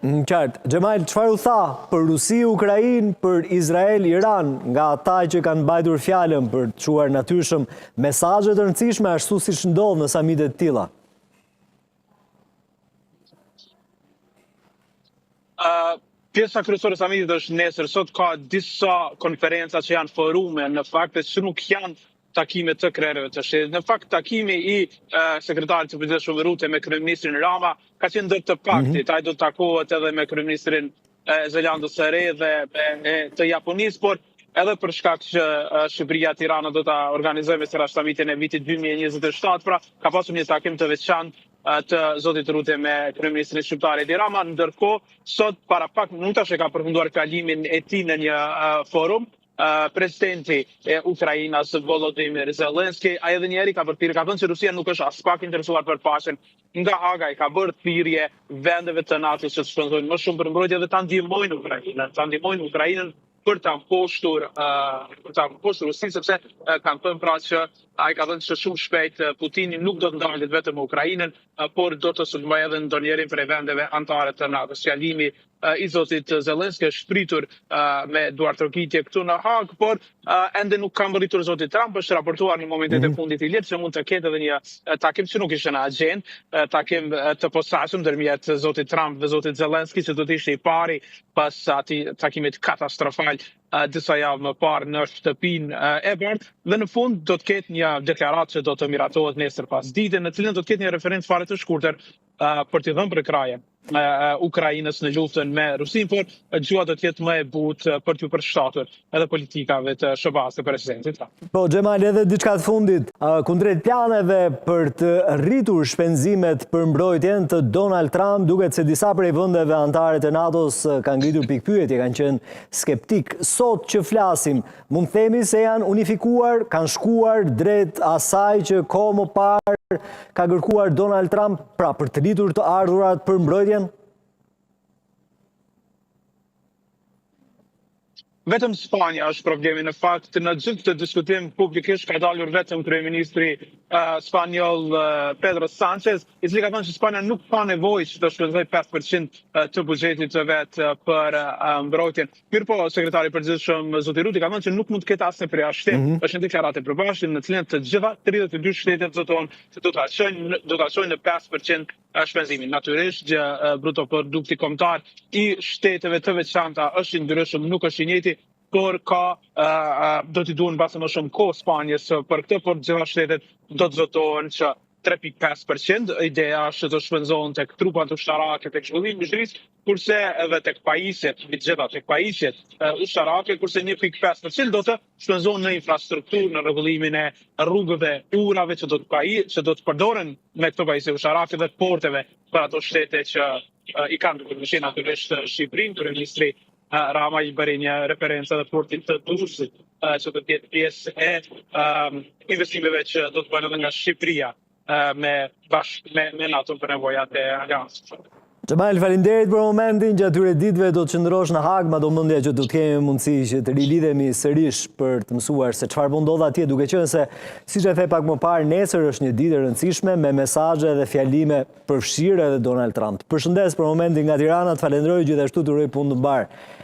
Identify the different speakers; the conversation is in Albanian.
Speaker 1: Qartë. Xhemal, çfarë u tha për Rusi, Ukrainë, për Izrael, Iran, nga ata që kanë mbajtur fjalën për të çuar natyrshëm mesazhe të rëndësishme ashtu siç ndodh në samitet të tilla?
Speaker 2: Pjesa kryesore e samitit është nesër. Sot ka disa konferenca që janë forume, në fakt që nuk janë takime të krerëve të shtetit. Në fakt, takimi i sekretarit të përgjithshëm Rute me kryeministrin Rama ka qenë ndër të paktit. Ai do të takohet edhe me kryeministrin Zelandës së Re dhe të Japonisë, por edhe për shkak që Shqipëria Tirana do ta organizojë mesazh samitin e vitit 2027, pra ka pasur një takim të veçantë të zotit Rute me kryeministrin shqiptar Edi Rama. Ndërkohë, sot para pak minutash e ka përfunduar fjalimin e tij në një forum presidenti e Ukrainës Volodymyr Zelensky, ai edhe njëri ka thënë se Rusia nuk është as pak interesuar për paqen. Nga Haga i ka bërë thirrje vendeve të NATO-s që të shpenzojnë më shumë për mbrojtje dhe ta ndihmojnë Ukrainën për ta mposhtur Rusinë, sepse kanë thënë pra që ai ka thënë se shumë shpejt Putini nuk do të ndalet vetëm Ukrainën, por do të sulmojë edhe ndonjërin prej vendeve anëtare të NATO-s. Fjalimi i zotit Zelensky është shpritur me duartërkitje këtu në Hag, por ende nuk ka mbërritur zoti Trump. Është raportuar në momentet e fundit i lirë se mund të ketë edhe një takim që nuk ishte në agjendë, takim të posaçëm ndërmjet zotit Trump dhe zotit Zelensky, që do të ishte i pari pas atij takimit katastrofal disa javë më parë në shtëpinë e bardhë, dhe në fund do të ketë një deklaratë që do të miratohet nesër pasdite, në cilën do të ketë një referencë fare të shkurtër për t'i dhënë përkraje Ukrainës në luftën me Rusinë, por gjua do të jetë më e butë për t'u përshtatur edhe politikave të SBA-s të presidentit.
Speaker 1: Po, Xhemal, edhe diçka të fundit, kundrejt planeve për të rritur shpenzimet për mbrojtjen të Donald Trump, duket se disa prej vendeve anëtare të NATO-s kanë ngritur pikpyetje, kanë qenë skeptik. Sot që flasim, mund të themi se janë unifikuar, kanë shkuar drejt asaj që kohë më parë ka kërkuar Donald Trump, pra për të rritur të ardhurat për mbrojtjen?
Speaker 2: Vetëm Spanja është problemi. Në fakt, në gjithë këtë diskutim publikisht ka dalur vetëm kryeministri spanjoll Pedro Sanchez, i cili ka thënë që Spanja nuk ka nevojë që të shpenzojë 5% të buxhetit të vet për mbrojtjen. Mirëpo, sekretari i përgjithshëm zoti Ruti ka thënë që nuk mund të ketë asnjë përjashtim. Është një deklaratë e përbashkët në cilën të gjitha 32 shtetet zotojnë se do ta çojnë në 5% shpenzimin. Natyrisht, bruto produkti kombëtar i shteteve të veçanta është i ndryshëm, nuk është i njëjti, por do t'i duhen mbase më shumë kohë Spanjës për këtë, por gjitha shtetet do të zotohen që 3.5%, ideja është të shpenzohen tek trupat ushtarake, tek zhvillimi i shoqërisë, kurse edhe tek pajisjet, tek pajisjet ushtarake, kurse 1.5% do të shpenzohen në infrastrukturë, në rregullimin e rrugëve, urave që do të përdoren me këto pajisje ushtarake dhe porteve për ato shtete që i kanë dukur mëshin, natyrisht Shqipërinë. Kryeministri Rama i bëri një referencë edhe portit të Durrësit, që do të jetë pjesë e investimeve që do të bëhen edhe nga Shqipëria me NATO për nevojat e aleancës.
Speaker 1: Xhemal, faleminderit për momentin, gjatë këtyre ditëve do të qëndrosh në Hag, madhomendja që do të kemi mundësi që të rilidhemi sërish për të mësuar se çfarë po ndodh atje, duke qenë se, siç e the pak më parë, nesër është një ditë e rëndësishme me mesazhe dhe fjalime përfshirë edhe Donald Trump. Përshëndes për momentin nga Tirana, të falenderoj, gjithashtu të uroj punë të mbar.